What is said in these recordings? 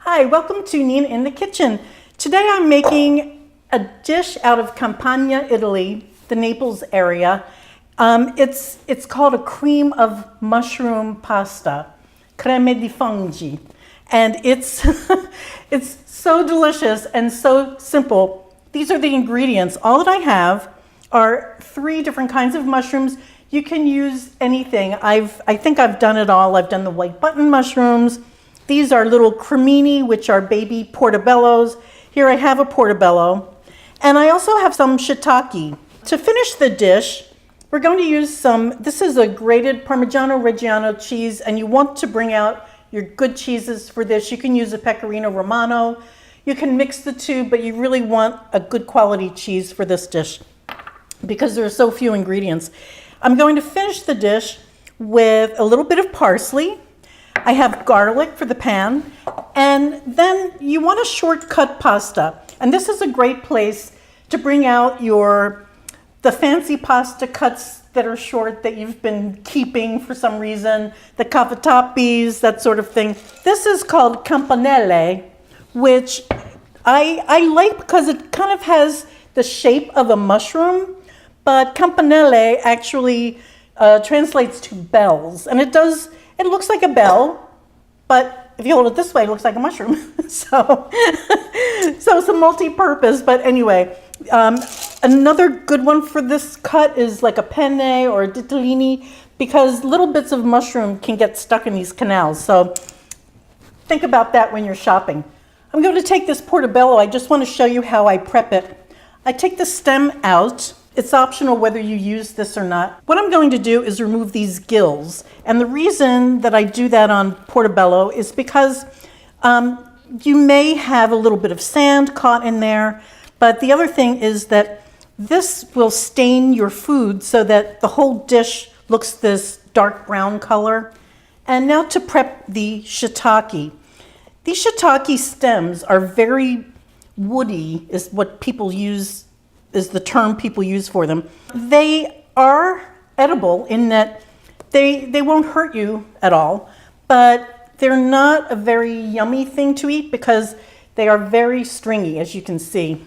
Hi, welcome to Nina in the Kitchen. Today I'm making a dish out of Campania, Italy, the Naples area. It's called a cream of mushroom pasta, Crema di Funghi. And it's, it's so delicious and so simple. These are the ingredients. All that I have are 3 different kinds of mushrooms. You can use anything. I think I've done it all. I've done the white button mushrooms. These are little cremini, which are baby portobellos. Here I have a portobello. And I also have some shiitake. To finish the dish, we're going to use this is a grated Parmigiano Reggiano cheese, and you want to bring out your good cheeses for this. You can use a Pecorino Romano. You can mix the 2, but you really want a good quality cheese for this dish because there are so few ingredients. I'm going to finish the dish with a little bit of parsley. I have garlic for the pan, and then you want a shortcut pasta. And this is a great place to bring out the fancy pasta cuts that are short that you've been keeping for some reason, the cavatappi's, that sort of thing. This is called campanelle, which I like because it kind of has the shape of a mushroom, but campanelle actually translates to bells, and it looks like a bell, but if you hold it this way, it looks like a mushroom. So it's a multi-purpose, but anyway. Another good one for this cut is like a penne or a ditalini, because little bits of mushroom can get stuck in these canals. So think about that when you're shopping. I'm going to take this portobello. I just want to show you how I prep it. I take the stem out. It's optional whether you use this or not. What I'm going to do is remove these gills. And the reason that I do that on portobello is because you may have a little bit of sand caught in there. But the other thing is that this will stain your food so that the whole dish looks this dark brown color. And now to prep the shiitake. These shiitake stems are very woody, is the term people use for them. They are edible in that they won't hurt you at all, but they're not a very yummy thing to eat because they are very stringy, as you can see.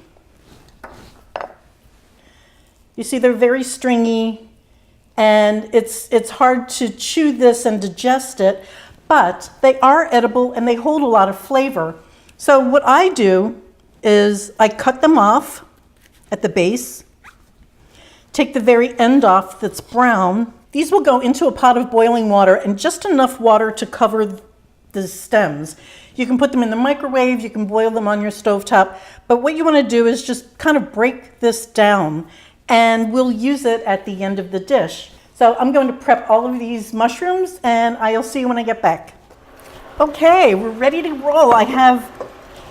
You see, they're very stringy, and it's hard to chew this and digest it, but they are edible and they hold a lot of flavor. So what I do is I cut them off at the base, take the very end off that's brown. These will go into a pot of boiling water, and just enough water to cover the stems. You can put them in the microwave, you can boil them on your stovetop, but what you want to do is just kind of break this down, and we'll use it at the end of the dish. So I'm going to prep all of these mushrooms, and I'll see you when I get back. Okay, we're ready to roll. I have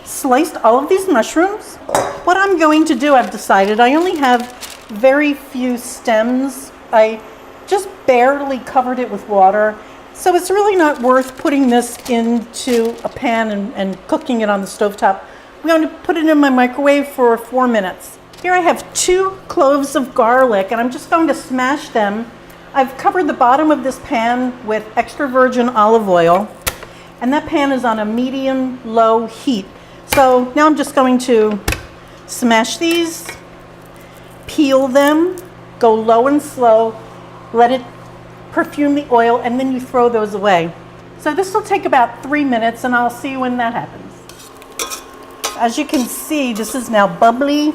sliced all of these mushrooms. What I'm going to do, I've decided, I only have very few stems. I just barely covered it with water. So it's really not worth putting this into a pan and cooking it on the stovetop. I'm going to put it in my microwave for 4 minutes. Here I have 2 cloves of garlic, and I'm just going to smash them. I've covered the bottom of this pan with extra virgin olive oil, and that pan is on a medium-low heat. So now I'm just going to smash these, peel them, go low and slow, let it perfume the oil, and then you throw those away. So this will take about 3 minutes, and I'll see you when that happens. As you can see, this is now bubbly,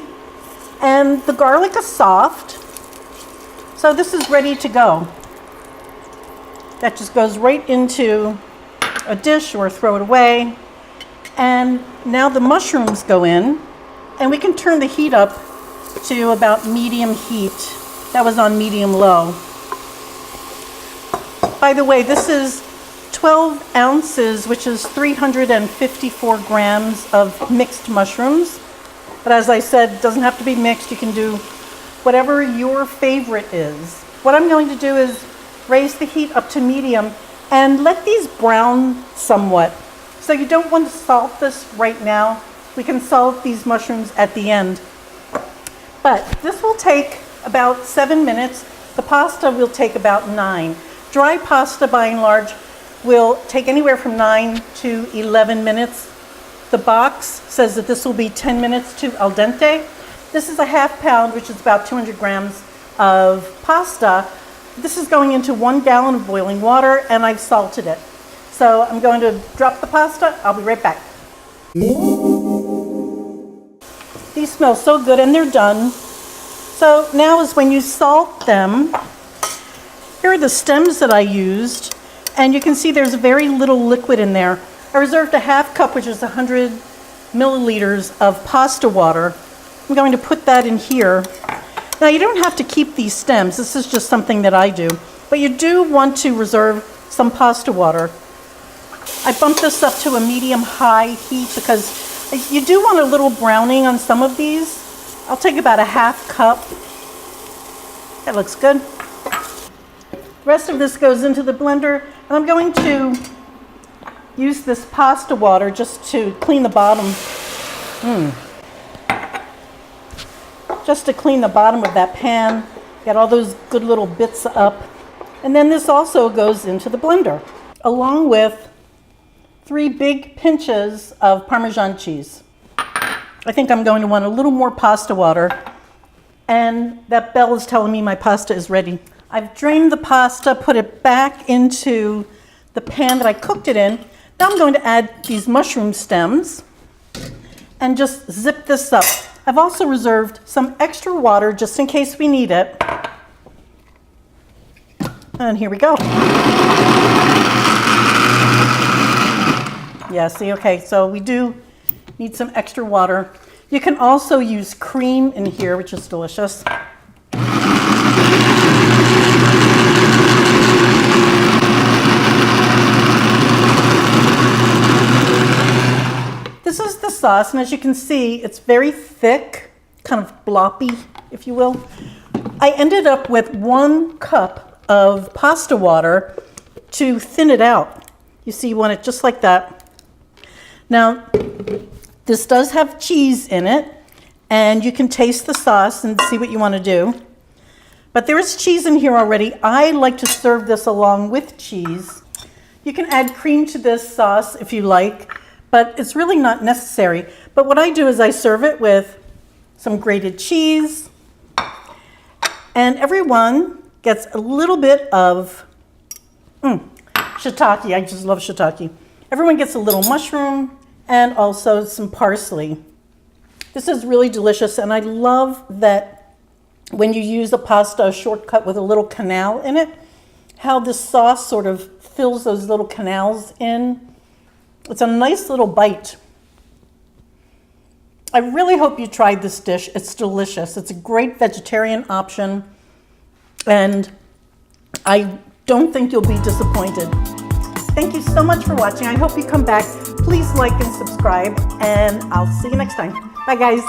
and the garlic is soft. So this is ready to go. That just goes right into a dish or throw it away. And now the mushrooms go in, and we can turn the heat up to about medium heat. That was on medium-low. By the way, this is 12 ounces, which is 354 grams of mixed mushrooms. But as I said, it doesn't have to be mixed. You can do whatever your favorite is. What I'm going to do is raise the heat up to medium and let these brown somewhat. So you don't want to salt this right now. We can salt these mushrooms at the end. But this will take about 7 minutes. The pasta will take about 9. Dry pasta, by and large, will take anywhere from 9 to 11 minutes. The box says that this will be 10 minutes to al dente. This is a ½ pound, which is about 200 grams of pasta. This is going into 1 gallon of boiling water, and I've salted it. So I'm going to drop the pasta. I'll be right back. These smell so good, and they're done. So now is when you salt them. Here are the stems that I used, and you can see there's very little liquid in there. I reserved a ½ cup, which is 100 milliliters of pasta water. I'm going to put that in here. Now, you don't have to keep these stems. This is just something that I do. But you do want to reserve some pasta water. I bumped this up to a medium-high heat because you do want a little browning on some of these. I'll take about a ½ cup. That looks good. The rest of this goes into the blender, and I'm going to use this pasta water just to clean the bottom. Just to clean the bottom of that pan, get all those good little bits up. And then this also goes into the blender, along with 3 big pinches of Parmesan cheese. I think I'm going to want a little more pasta water, and that bell is telling me my pasta is ready. I've drained the pasta, put it back into the pan that I cooked it in. Now I'm going to add these mushroom stems and just zip this up. I've also reserved some extra water just in case we need it. And here we go. Yeah, see, okay, so we do need some extra water. You can also use cream in here, which is delicious. This is the sauce, and as you can see, it's very thick, kind of bloppy, if you will. I ended up with 1 cup of pasta water to thin it out. You see, you want it just like that. Now, this does have cheese in it, and you can taste the sauce and see what you want to do. But there is cheese in here already. I like to serve this along with cheese. You can add cream to this sauce if you like, but it's really not necessary. But what I do is I serve it with some grated cheese, and everyone gets a little bit of shiitake. I just love shiitake. Everyone gets a little mushroom and also some parsley. This is really delicious, and I love that when you use a pasta shortcut with a little canal in it, how the sauce sort of fills those little canals in. It's a nice little bite. I really hope you tried this dish. It's delicious. It's a great vegetarian option, and I don't think you'll be disappointed. Thank you so much for watching. I hope you come back. Please like and subscribe, and I'll see you next time. Bye, guys.